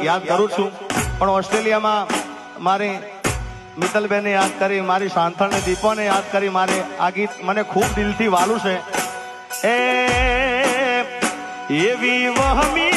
યાદ કરું છું, પણ ઓસ્ટ્રેલિયામાં મારી મિત્તલબેને યાદ કરી, મારી શાંથળને દીપોને યાદ કરી. મારે આ ગીત મને ખૂબ દિલથી વાલું છે. એવી વહમી